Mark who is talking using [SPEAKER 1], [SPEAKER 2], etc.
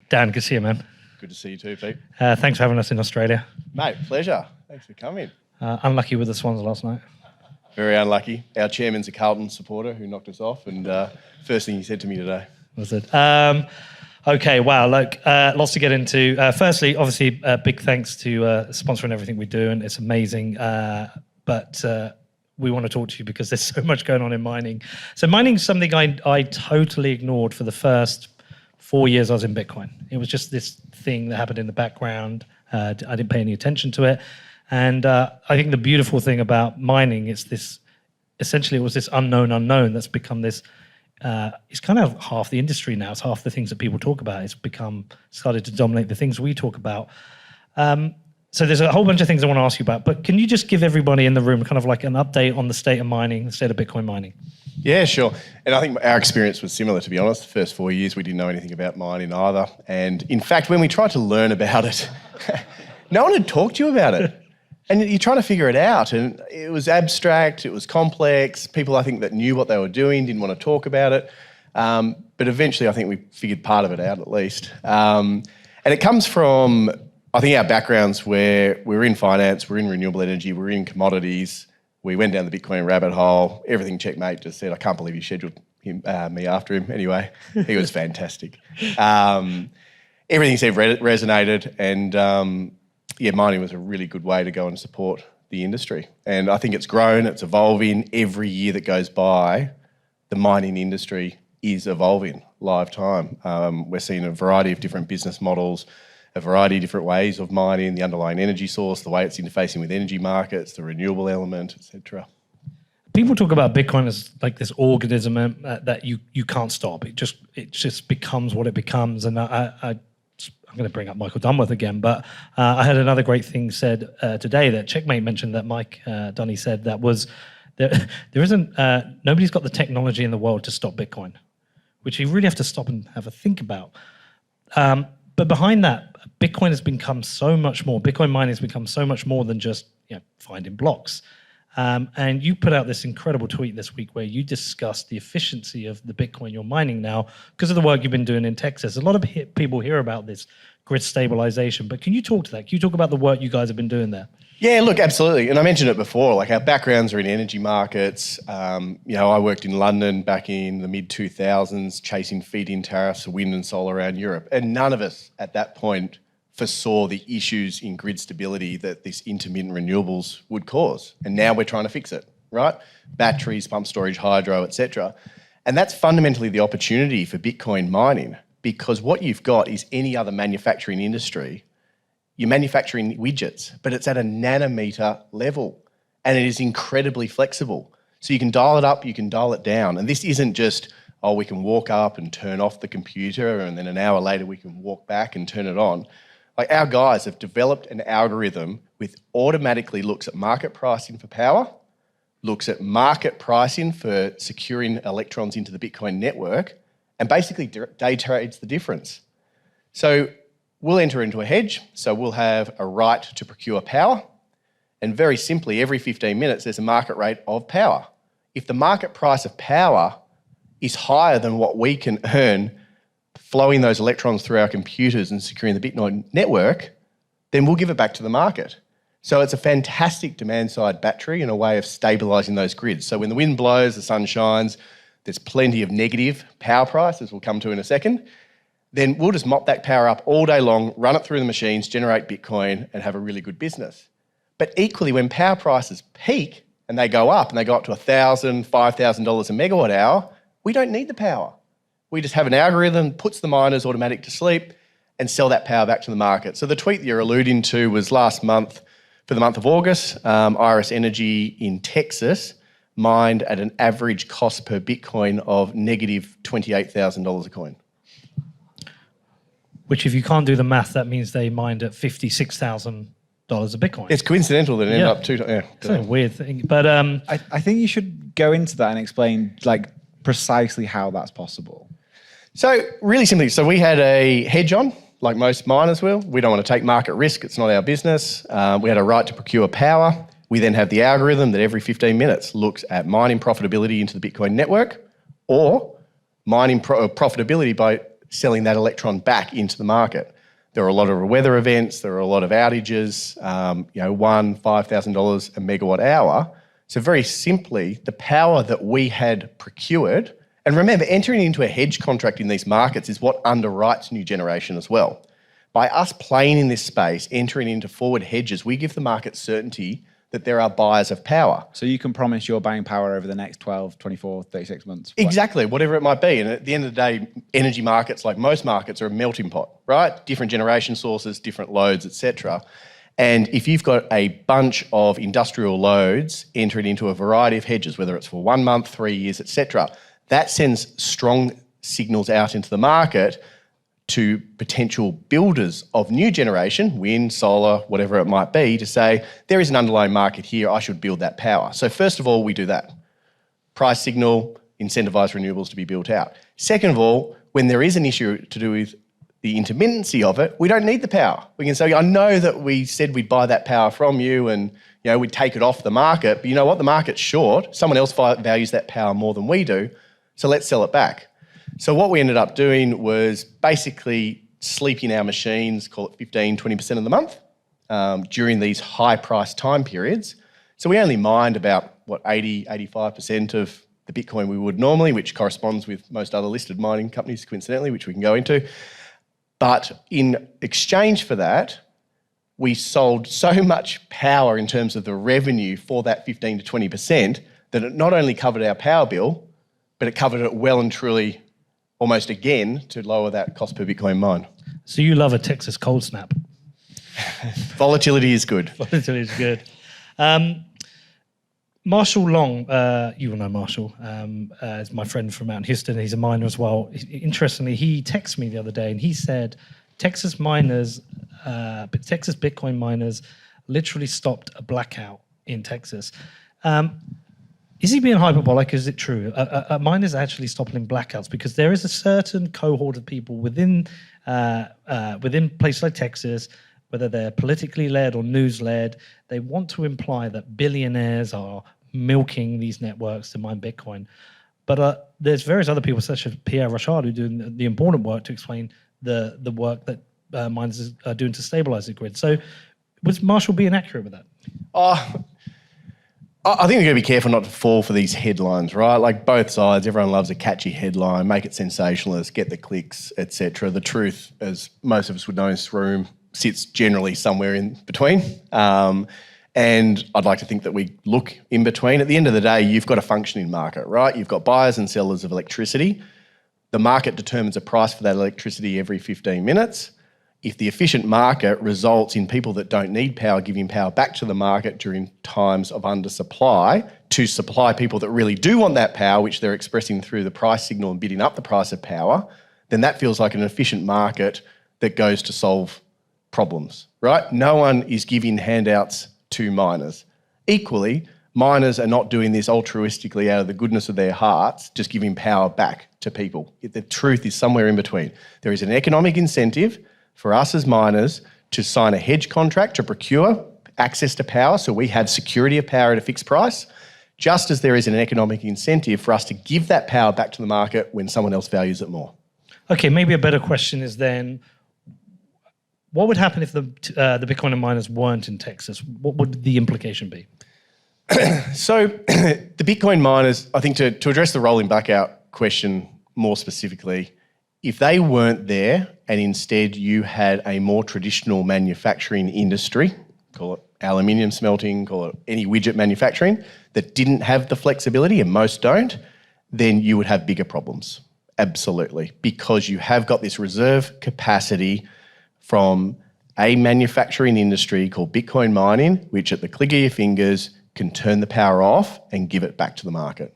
[SPEAKER 1] Dan, good to see you, man.
[SPEAKER 2] Good to see you too, Pete.
[SPEAKER 1] Thanks for having us in Australia.
[SPEAKER 2] Mate, pleasure. Thanks for coming.
[SPEAKER 1] Unlucky with the Swans last night.
[SPEAKER 2] Very unlucky. Our chairman's a Carlton supporter who knocked us off, and first thing he said to me today.
[SPEAKER 1] Was it? Okay, wow, look, lots to get into. Firstly, obviously, big thanks to sponsoring everything we do, and it's amazing. But we want to talk to you because there's so much going on in mining. So mining is something I totally ignored for the first 4 years I was in Bitcoin. It was just this thing that happened in the background. I didn't pay any attention to it. And I think the beautiful thing about mining is this, essentially it was this unknown that's become this, it's kind of half the industry now. It's half the things that people talk about. It's started to dominate the things we talk about. So there's a whole bunch of things I want to ask you about, but can you just give everybody in the room kind of like an update on the state of mining, the state of Bitcoin mining?
[SPEAKER 2] Yeah, sure. And I think our experience was similar, to be honest. The first 4 years, we didn't know anything about mining either. And in fact, when we tried to learn about it, no one had talked to you about it. And you're trying to figure it out. And it was abstract, it was complex. People, I think, that knew what they were doing didn't want to talk about it. But eventually, I think we figured part of it out, at least. And it comes from, I think, our backgrounds where we're in finance, we're in renewable energy, we're in commodities. We went down the Bitcoin rabbit hole. Everything Checkmate just said. I can't believe you scheduled me after him. Anyway, he was fantastic. Everything he said resonated, and yeah, mining was a really good way to go and support the industry. And I think it's grown, it's evolving. Every year that goes by, the mining industry is evolving live time. We're seeing a variety of different business models, a variety of different ways of mining, the underlying energy source, the way it's interfacing with energy markets, the renewable element, etc.
[SPEAKER 1] People talk about Bitcoin as like this organism that you can't stop. It just becomes what it becomes. And I'm going to bring up Michael Dunworth again, but I had another great thing said today that Checkmate mentioned that Mike Dunny said that was there isn't nobody's got the technology in the world to stop Bitcoin, which you really have to stop and have a think about. But behind that, Bitcoin has become so much more. Bitcoin mining has become so much more than just finding blocks. And you put out this incredible tweet this week where you discussed the efficiency of the Bitcoin you're mining now because of the work you've been doing in Texas. A lot of people hear about this grid stabilization, but can you talk to that? Can you talk about the work you guys have been doing there?
[SPEAKER 2] Yeah, look, absolutely. And I mentioned it before, like our backgrounds are in energy markets. I worked in London back in the mid-2000s, chasing feed-in tariffs for wind and solar around Europe. And none of us at that point foresaw the issues in grid stability that this intermittent renewables would cause. And now we're trying to fix it, right? Batteries, pump storage, hydro, etc. And that's fundamentally the opportunity for Bitcoin mining, because what you've got is any other manufacturing industry. You're manufacturing widgets, but it's at a nanometer level, and it is incredibly flexible. So you can dial it up, you can dial it down. And this isn't just, we can walk up and turn off the computer, and then an hour later we can walk back and turn it on. Like, our guys have developed an algorithm which automatically looks at market pricing for power, looks at market pricing for securing electrons into the Bitcoin network, and basically day trades the difference. So we'll enter into a hedge, so we'll have a right to procure power, and very simply, every 15 minutes, there's a market rate of power. If the market price of power is higher than what we can earn flowing those electrons through our computers and securing the Bitcoin network, then we'll give it back to the market. So it's a fantastic demand-side battery and a way of stabilising those grids. So when the wind blows, the sun shines, there's plenty of negative power price, as we'll come to in a second, then we'll just mop that power up all day long, run it through the machines, generate Bitcoin, and have a really good business. But equally, when power prices peak and they go up to $1,000, $5,000 a megawatt hour, we don't need the power. We just have an algorithm, puts the miners automatic to sleep, and sell that power back to the market. So the tweet that you're alluding to was last month, for the month of August, Iris Energy in Texas mined at an average cost per Bitcoin of negative $28,000 a coin.
[SPEAKER 1] Which, if you can't do the math, that means they mined at $56,000 a Bitcoin.
[SPEAKER 2] It's coincidental that it ended up two times. Yeah.
[SPEAKER 1] It's a weird thing. But
[SPEAKER 3] I think you should go into that and explain precisely how that's possible.
[SPEAKER 2] So really simply, so we had a hedge on, like most miners will. We don't want to take market risk. It's not our business. We had a right to procure power. We then have the algorithm that every 15 minutes looks at mining profitability into the Bitcoin network, or mining profitability by selling that electron back into the market. There are a lot of weather events, there are a lot of outages, $5,000 a megawatt hour. So very simply, the power that we had procured, and remember, entering into a hedge contract in these markets is what underwrites new generation as well. By us playing in this space, entering into forward hedges, we give the market certainty that there are buyers of power.
[SPEAKER 3] So you can promise you're buying power over the next 12, 24, 36 months.
[SPEAKER 2] Exactly, whatever it might be. And at the end of the day, energy markets, like most markets, are a melting pot, right? Different generation sources, different loads, etc. And if you've got a bunch of industrial loads entering into a variety of hedges, whether it's for 1 month, 3 years, etc., that sends strong signals out into the market to potential builders of new generation, wind, solar, whatever it might be, to say, there is an underlying market here, I should build that power. So first of all, we do that. Price signal, incentivise renewables to be built out. Second of all, when there is an issue to do with the intermittency of it, we don't need the power. We can say, I know that we said we'd buy that power from you and we'd take it off the market, but you know what, the market's short, someone else values that power more than we do, so let's sell it back. So what we ended up doing was basically sleeping our machines, call it 15, 20% of the month during these high price time periods. So we only mined about, 80, 85% of the Bitcoin we would normally, which corresponds with most other listed mining companies, coincidentally, which we can go into. But in exchange for that, we sold so much power in terms of the revenue for that 15 to 20% that it not only covered our power bill, but it covered it well and truly almost again to lower that cost per Bitcoin mine.
[SPEAKER 1] So you love a Texas cold snap.
[SPEAKER 2] Volatility is good.
[SPEAKER 1] Volatility is good. Marshall Long, you will know Marshall, is my friend from out in Houston. He's a miner as well. Interestingly, he texted me the other day and he said Texas Bitcoin miners literally stopped a blackout in Texas. Is he being hyperbolic? Is it true? Miners actually stopping blackouts because there is a certain cohort of people within places like Texas, whether they're politically led or news led, they want to imply that billionaires are milking these networks to mine Bitcoin. But there's various other people, such as Pierre Rochard, who do the important work to explain the work that miners are doing to stabilize the grid. So was Marshall being accurate with that?
[SPEAKER 2] I think we've got to be careful not to fall for these headlines, right? Like both sides, everyone loves a catchy headline, make it sensationalist, get the clicks, etc. The truth, as most of us would know in this room, sits generally somewhere in between. And I'd like to think that we look in between. At the end of the day, you've got a functioning market, right? You've got buyers and sellers of electricity. The market determines a price for that electricity every 15 minutes. If the efficient market results in people that don't need power giving power back to the market during times of undersupply to supply people that really do want that power, which they're expressing through the price signal and bidding up the price of power, then that feels like an efficient market that goes to solve problems, right? No one is giving handouts to miners. Equally, miners are not doing this altruistically out of the goodness of their hearts, just giving power back to people. The truth is somewhere in between. There is an economic incentive for us as miners to sign a hedge contract to procure access to power so we have security of power at a fixed price, just as there is an economic incentive for us to give that power back to the market when someone else values it more.
[SPEAKER 1] Okay, maybe a better question is then, what would happen if the Bitcoin miners weren't in Texas? What would the implication be?
[SPEAKER 2] So the Bitcoin miners, I think to address the rolling blackout question more specifically, if they weren't there and instead you had a more traditional manufacturing industry, call it aluminium smelting, call it any widget manufacturing, that didn't have the flexibility, and most don't, then you would have bigger problems. Absolutely. Because you have got this reserve capacity from a manufacturing industry called Bitcoin mining, which at the click of your fingers can turn the power off and give it back to the market.